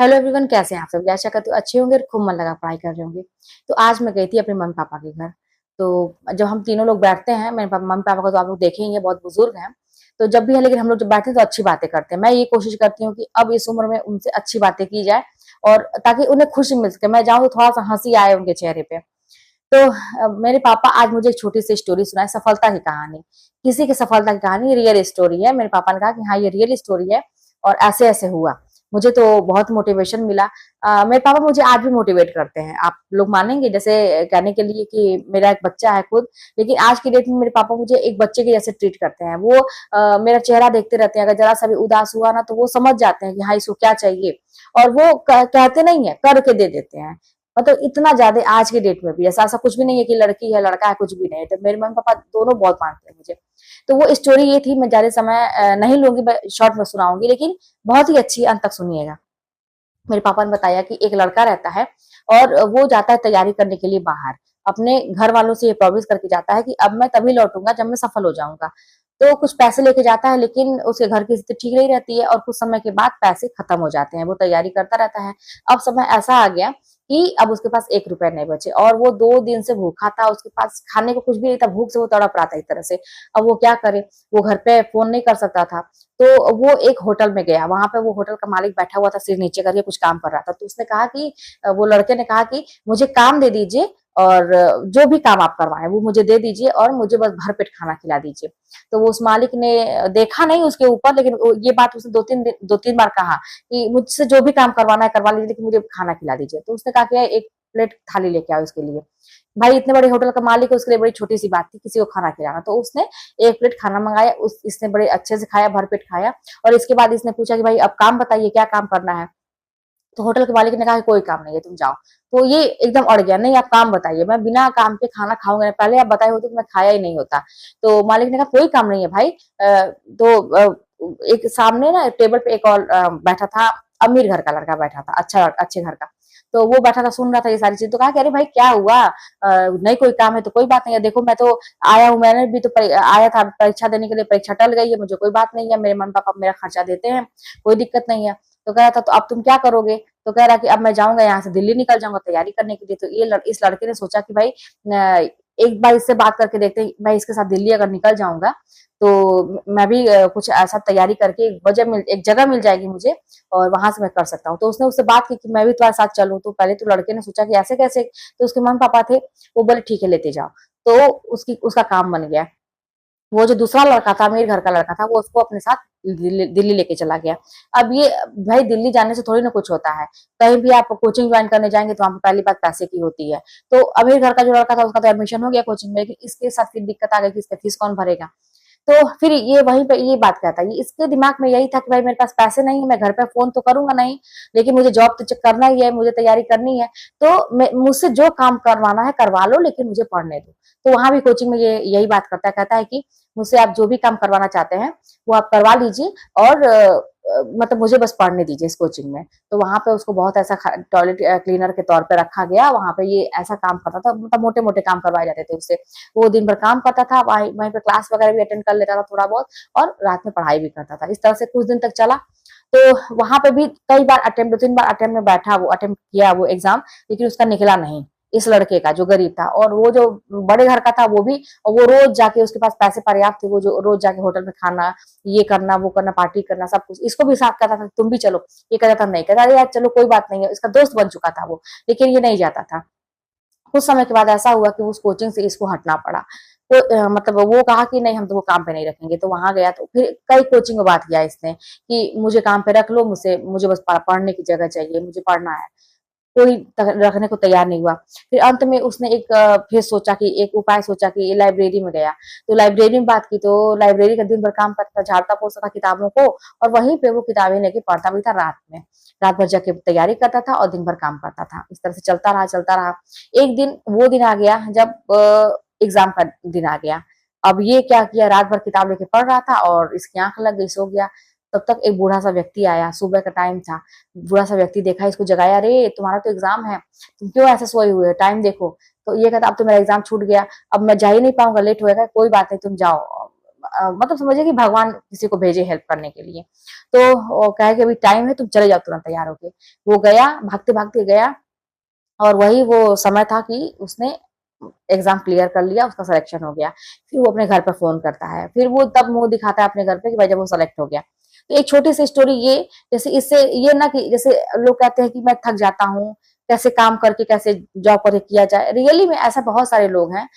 Hello everyone, कैसे हैं आप सब? आशा करती हूँ अच्छे होंगे और खूब मन लगा पढ़ाई कर रहे होंगे। तो आज मैं गई थी अपने मम्मी पापा के घर। तो जब हम तीनों लोग बैठते हैं, मेरे मम्मी पापा को तो आप लोग देखे ही हैं, बहुत बुजुर्ग हैं। तो जब भी है, लेकिन हम लोग जब बैठते हैं तो अच्छी बातें करते हैं। मैं ये कोशिश करती हूँ कि अब इस उम्र में उनसे अच्छी बातें की जाए, और ताकि उन्हें खुशी मिल सके। मैं जाऊँ तो थोड़ा सा हंसी आए उनके चेहरे पे। तो मेरे पापा आज मुझे एक छोटी सी स्टोरी सुनाए, सफलता की कहानी। किसी की सफलता की कहानी, रियल स्टोरी है। मेरे पापा ने कहा कि हाँ, ये रियल स्टोरी है और ऐसे ऐसे हुआ। मुझे तो बहुत मोटिवेशन मिला। मेरे पापा मुझे आज भी मोटिवेट करते हैं। आप लोग मानेंगे, जैसे कहने के लिए कि मेरा एक बच्चा है खुद, लेकिन आज की डेट में मेरे पापा मुझे एक बच्चे के जैसे ट्रीट करते हैं। वो मेरा चेहरा देखते रहते हैं। अगर जरा सा भी उदास हुआ ना, तो वो समझ जाते हैं कि हाँ, इसको क्या चाहिए। और वो कहते नहीं है, करके दे देते हैं। मतलब इतना ज्यादा आज के डेट में भी ऐसा कुछ भी नहीं है कि लड़की है लड़का है, कुछ भी नहीं है। तो मेरे मम्मी पापा दोनों बहुत मानते हैं मुझे। तो वो स्टोरी ये थी, मैं ज्यादा समय नहीं लूंगी, मैं शॉर्ट में सुनाऊंगी, लेकिन बहुत ही अच्छी, अंत तक सुनिएगा। मेरे पापा ने बताया कि एक लड़का रहता है और वो जाता है तैयारी करने के लिए बाहर। अपने घर वालों से ये प्रॉमिस करके जाता है कि अब मैं तभी लौटूंगा जब मैं सफल हो जाऊंगा। तो कुछ पैसे लेके जाता है, लेकिन उसके घर की स्थिति ठीक नहीं रहती है और कुछ समय के बाद पैसे खत्म हो जाते हैं। वो तैयारी करता रहता है। अब समय ऐसा आ गया कि अब उसके पास 1 रुपया नहीं बचे और वो 2 दिन से भूखा था। उसके पास खाने को कुछ भी नहीं था, भूख से वो तड़प रहा था एक तरह से। अब वो क्या करे? वो घर पे फोन नहीं कर सकता था। तो वो एक होटल में गया। वहां पे वो होटल का मालिक बैठा हुआ था, सिर नीचे करके कुछ काम कर रहा था। तो उसने कहा कि वो लड़के ने कहा कि मुझे काम दे दीजिए, और जो भी काम आप करवाएं वो मुझे दे दीजिए, और मुझे बस भरपेट खाना खिला दीजिए। तो वो उस मालिक ने देखा नहीं उसके ऊपर, लेकिन ये बात उसने 2-3 बार कहा कि मुझसे जो भी काम करवाना है करवा लीजिए, लेकिन मुझे खाना खिला दीजिए। तो उसने कहा कि एक प्लेट थाली लेके आओ इसके लिए। भाई, इतने बड़े होटल का मालिक है, उसके लिए बड़ी छोटी सी बात थी किसी को खाना खिलाना। तो उसने 1 प्लेट खाना मंगाया। इसने बड़े अच्छे से खाया, भरपेट खाया। और इसके बाद इसने पूछा कि भाई, अब काम बताइए, क्या काम करना है? तो होटल के मालिक ने कहा कि कोई काम नहीं है, तुम जाओ। तो ये एकदम अड़ गया, नहीं आप काम बताइए, मैं बिना काम के खाना खाऊंगा नहीं, पहले आप बताए होते तो मैं खाया ही नहीं होता। तो मालिक ने कहा कोई काम नहीं है भाई। एक सामने ना टेबल पे एक और बैठा था, अमीर घर का लड़का बैठा था, अच्छा अच्छे घर का। तो वो बैठा था, सुन रहा था ये सारी चीज। तो कहा कि अरे भाई, क्या हुआ? नहीं कोई काम है तो कोई बात नहीं है, देखो मैं तो आया हूँ, मैंने भी तो आया था परीक्षा देने के लिए, परीक्षा टल गई है, मुझे कोई बात नहीं है, मेरे मम्मी पापा मेरा खर्चा देते हैं, कोई दिक्कत नहीं है। तो कह रहा था तो अब तुम क्या करोगे? तो कह रहा कि अब मैं जाऊंगा यहाँ से, दिल्ली निकल जाऊंगा तैयारी करने के लिए। तो इस लड़के ने सोचा कि भाई, एक बार इससे बात करके देखते हैं, मैं इसके साथ दिल्ली अगर निकल जाऊंगा तो मैं भी कुछ ऐसा तैयारी करके एक जगह मिल जाएगी मुझे, और वहां से मैं कर सकता हूँ। तो उसने उससे बात की कि मैं भी तुम्हारे साथ चलूँ। तो पहले तो लड़के ने सोचा कि ऐसे कैसे? तो उसके मम्मी पापा थे, वो बोले ठीक है, लेते जाओ। तो उसका काम बन गया। वो जो दूसरा लड़का था, अमीर घर का लड़का था, वो उसको अपने साथ दिल्ली लेके चला गया। अब ये, भाई दिल्ली जाने से थोड़ी ना कुछ होता है। कहीं भी आप कोचिंग ज्वाइन करने जाएंगे तो वहां पर पहली बात पैसे की होती है। तो अमीर घर का जो लड़का था, उसका तो एडमिशन हो गया कोचिंग में, लेकिन इसके साथ फिर दिक्कत आ गई कि इसका फीस कौन भरेगा। तो फिर ये वहीं पे ये बात कहता है, इसके दिमाग में यही था कि भाई मेरे पास पैसे नहीं है, मैं घर पे फोन तो करूंगा नहीं, लेकिन मुझे जॉब तो करना ही है, मुझे तैयारी करनी है। तो मुझसे जो काम करवाना है करवा लो, लेकिन मुझे पढ़ने दो। तो वहां भी कोचिंग में ये यही बात करता है, कहता है कि मुझसे आप जो भी काम करवाना चाहते हैं वो आप करवा लीजिए, और मतलब मुझे बस पढ़ने दीजिए इस कोचिंग में। तो वहां पे उसको बहुत ऐसा टॉयलेट क्लीनर के तौर पे रखा गया। वहां पे ये ऐसा काम करता था, मतलब मोटे मोटे काम करवाए जाते थे उससे। वो दिन भर काम करता था, वहीं पे क्लास वगैरह भी अटेंड कर लेता था थोड़ा बहुत, और रात में पढ़ाई भी करता था। इस तरह से कुछ दिन तक चला। तो वहां पे भी कई बार अटेम्प्ट, 2-3 बार अटेम्प्ट में बैठा, वो अटेम्प्ट किया वो एग्जाम, लेकिन उसका निकला नहीं। इस लड़के का जो गरीब था, और वो जो बड़े घर का था वो भी, और वो रोज जाके, उसके पास पैसे पर्याप्त थे, वो जो रोज जाके होटल में खाना, ये करना वो करना, पार्टी करना, सब कुछ। इसको भी साथ कहता था तुम भी चलो, ये कहता था नहीं, कहता यार चलो कोई बात नहीं है, इसका दोस्त बन चुका था वो, लेकिन ये नहीं जाता था। कुछ समय के बाद ऐसा हुआ कि उस कोचिंग से इसको हटना पड़ा। तो मतलब वो कहा कि नहीं, हम तो वो काम पे नहीं रखेंगे। तो वहां गया, तो फिर कई कोचिंग में बात किया इसने कि मुझे काम पे रख लो, मुझे बस पढ़ने की जगह चाहिए, मुझे पढ़ना है। कोई रखने को तैयार नहीं हुआ। फिर अंत में उसने फिर सोचा कि एक उपाय सोचा कि लाइब्रेरी में गया। तो लाइब्रेरी में बात की, तो लाइब्रेरी का दिन भर काम करता था, झाड़ता पोछता था किताबों को, और वहीं पे वो किताबें लेके पढ़ता भी था रात में। रात भर जाके तैयारी करता था और दिन भर काम करता था। इस तरह से चलता रहा चलता रहा। एक दिन वो दिन आ गया जब एग्जाम का दिन आ गया। अब ये क्या किया, रात भर किताब लेके पढ़ रहा था और इसकी आंख लग गई, सो गया। तब तक एक बूढ़ा सा व्यक्ति आया, सुबह का टाइम था। बूढ़ा सा व्यक्ति देखा, इसको जगाया, अरे तुम्हारा तो एग्जाम है, तुम क्यों ऐसे सोए हुए हो, टाइम देखो। तो ये कहता अब तो मेरा एग्जाम छूट गया, अब मैं जा ही नहीं पाऊंगा, लेट होएगा, कोई बात नहीं तुम जाओ। मतलब समझिए कि भगवान किसी को भेजे हेल्प करने के लिए। तो वो कहे कि अभी टाइम है, तुम चले जाओ तुरंत तैयार होके। वो गया, भागते-भागते गया और वही वो समय था कि उसने एग्ज़ाम क्लियर कर लिया, उसका सिलेक्शन हो गया। फिर वो अपने घर पे फ़ोन करता है, फिर वो तब मुँह दिखाता है अपने घर पे कि भाई जब वो सेलेक्ट हो गया। तो एक छोटी-सी स्टोरी ये, जैसे इससे ये ना कि जैसे लोग कहते हैं कि मैं थक जाता हूँ, कैसे काम करके कैसे जॉब करके किया जाए, रियली में ऐसा बहुत सारे लोग हैं।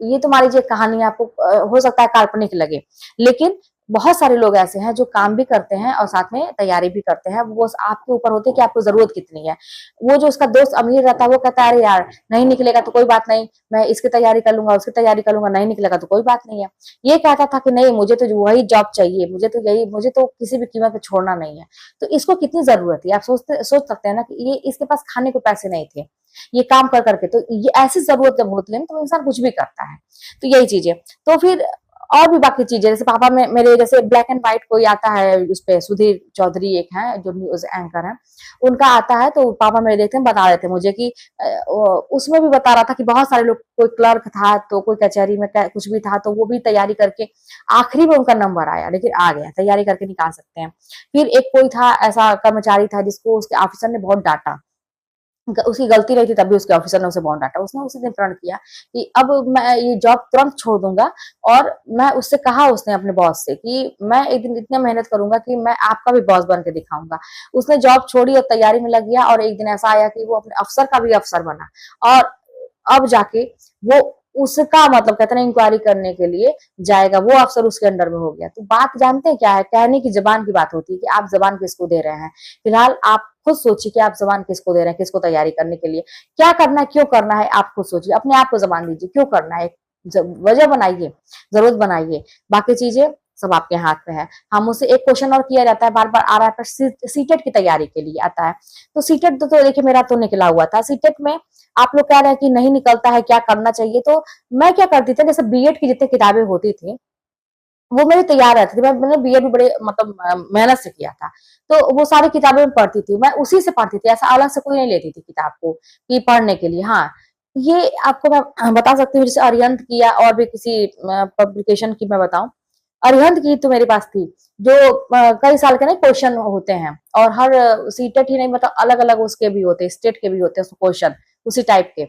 ये तो मान लीजिए कहानी आपको हो सकता है काल्पनिक लगे, लेकिन बहुत सारे लोग ऐसे हैं जो काम भी करते हैं और साथ में तैयारी भी करते हैं। वो आपके ऊपर होती है कि आपको ज़रूरत कितनी है। वो जो उसका दोस्त अमीर रहता है वो कहता है अरे यार नहीं निकलेगा तो कोई बात नहीं, मैं इसकी तैयारी कर लूँगा, उसकी तैयारी कर लूँगा, नहीं निकलेगा तो कोई बात नहीं है। ये कहता था कि नहीं मुझे तो वही जॉब चाहिए, मुझे तो किसी भी कीमत पे छोड़ना नहीं है। तो इसको कितनी ज़रूरत थी? आप सोच सकते हैं ना कि ये इसके पास खाने को पैसे नहीं थे। ये काम कर करके तो ये ऐसी ज़रूरत जब होती है ना तो इंसान कुछ भी करता है। तो यही चीज़ें। तो फिर और भी बाकी चीज़ें जैसे पापा में मेरे जैसे ब्लैक एंड व्हाइट कोई आता है उसपे सुधीर चौधरी एक हैं जो न्यूज़ एंकर हैं। उनका आता है तो पापा मेरे देखते हैं बता रहे थे मुझे कि उसमें भी बता रहा था कि बहुत सारे लोग कोई क्लर्क था तो कोई कचहरी में कुछ भी था तो वो भी तैयारी करके आखिरी में उनका नंबर आया लेकिन आ गया तैयारी करके निकाल सकते हैं। फिर एक कोई था ऐसा कर्मचारी था जिसको उसके ऑफिसर ने बहुत डांटा, उसकी गलती नहीं थी तब भी उसके ऑफिसर ने उसे बहुत डांटा। उसने उसी दिन प्रण किया कि अब मैं ये जॉब तुरंत छोड़ दूंगा और मैं उससे कहा उसने अपने बॉस से कि मैं एक दिन इतना मेहनत करूंगा कि मैं आपका भी बॉस बन के दिखाऊंगा। उसने जॉब छोड़ी और तैयारी में लग गया और एक दिन ऐसा आया कि वो अपने अफसर का भी अफसर बना और अब जाके वो उसका मतलब कहते हैं ना इंक्वायरी करने के लिए जाएगा, वो अफसर उसके अंडर में हो गया। तो बात जानते हैं क्या है? कहने की ज़बान की बात होती है कि आप ज़बान किसको दे रहे हैं। फिलहाल आप खुद सोचिए कि आप ज़बान किसको दे रहे हैं, किसको तैयारी करने के लिए। क्या करना है, क्यों करना है, आप खुद सोचिए। अपने आप को ज़बान दीजिए, क्यों करना है? वजह बनाइए, ज़रूरत बनाइए। बाकी चीज़ें सब आपके हाथ में है। हाँ, मुझसे एक क्वेश्चन और किया जाता है, बार-बार आ रहा है, सीटेट की तैयारी के लिए आता है। तो सीटेट तो देखिए मेरा तो निकला हुआ था। सीटेट में आप लोग कह रहे हैं कि नहीं निकलता है, क्या करना चाहिए? तो मैं क्या करती थी, जैसे बीएड की जितनी किताबें होती थी, वो मेरी तैयार रहती थी। मैंने बीएड भी बड़े मतलब मेहनत से किया था। तो वो सारी किताबें मैं पढ़ती थी। मैं उसी से पढ़ती थी, ऐसा अलग से कोई नहीं लेती थी किताब को कि पढ़ने के लिए। हाँ, ये आपको मैं बता सकती हूँ जैसे अरिहंत की या और भी किसी पब्लिकेशन की मैं बताऊँ। अरिहंत की तो मेरे पास थी, जो कई साल के ना क्वेश्चन होते हैं और हर सीटेट ही नहीं मतलब अलग-अलग उसके भी होते हैं, स्टेट के भी होते हैं क्वेश्चन उसी टाइप के।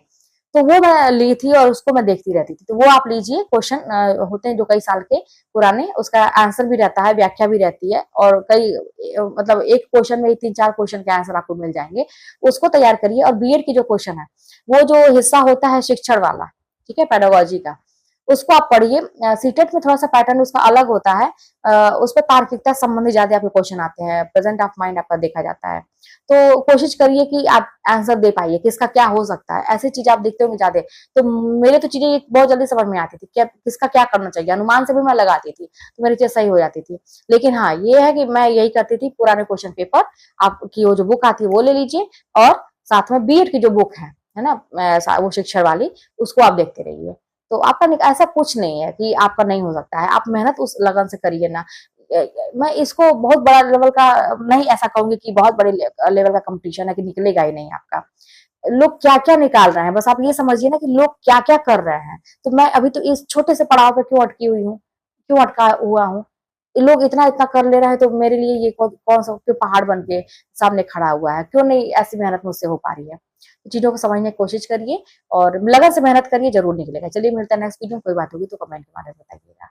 तो वो मैं ली थी और उसको मैं देखती रहती थी। तो वो आप लीजिए क्वेश्चन होते हैं जो कई साल के पुराने, उसका आंसर भी रहता है, व्याख्या भी रहती है और कई मतलब एक क्वेश्चन में ही 3-4 क्वेश्चन के आंसर आपको मिल जाएँगे। उसको तैयार करिए और बीएड की जो क्वेश्चन है, वो जो हिस्सा होता है शिक्षण वाला, ठीक है? पेडागोजी का, उसको आप पढ़िए। सीटेट में थोड़ा-सा पैटर्न उसका अलग होता है। उसपे तार्किकता संबंधी ज़्यादा आपके क्वेश्चन आते हैं, प्रेजेंट ऑफ माइंड आपका देखा जाता है। तो कोशिश करिए कि आप आंसर दे पाइए, किसका क्या हो सकता है। ऐसी चीज़ें आप देखते होंगे ज़्यादा। तो मेरे तो चीज़ें ये बहुत जल्दी समझ में आती थी, क्या किसका क्या करना चाहिए, अनुमान से भी मैं लगाती थी, तो मेरी चीज़ सही हो जाती थी। लेकिन हाँ, ये है कि मैं यही करती थी पुराने क्वेश्चन पेपर आपकी वो जो बुक आती है वो ले लीजिए और साथ में बीएड की जो बुक है ना? वो शिक्षण वाली, उसको आप देखते रहिए। तो आपका ऐसा कुछ नहीं है कि आपका नहीं हो सकता है, आप मेहनत उस लगन से करिए ना। मैं इसको बहुत बड़ा लेवल का नहीं ऐसा कहूँगी कि बहुत बड़े लेवल का कॉम्पिटिशन है कि निकलेगा ही नहीं आपका। लोग क्या-क्या निकाल रहे हैं, बस आप ये समझिए ना कि लोग क्या-क्या कर रहे हैं। तो मैं अभी तो इस छोटे से पड़ाव पे क्यों अटकी हुई हूँ, क्यों अटका हुआ हूँ। लोग इतना-इतना कर ले रहे हैं तो मेरे लिए ये कौन-सा क्यों पहाड़ बन के सामने खड़ा हुआ है, क्यों नहीं ऐसी मेहनत मुझसे हो पा रही है। चीज़ों को समझने की कोशिश करिए और लगन से मेहनत करिए, ज़रूर निकलेगा। चलिए मिलते हैं नेक्स्ट वीडियो में, कोई बात होगी तो कमेंट के माध्यम से बताइएगा।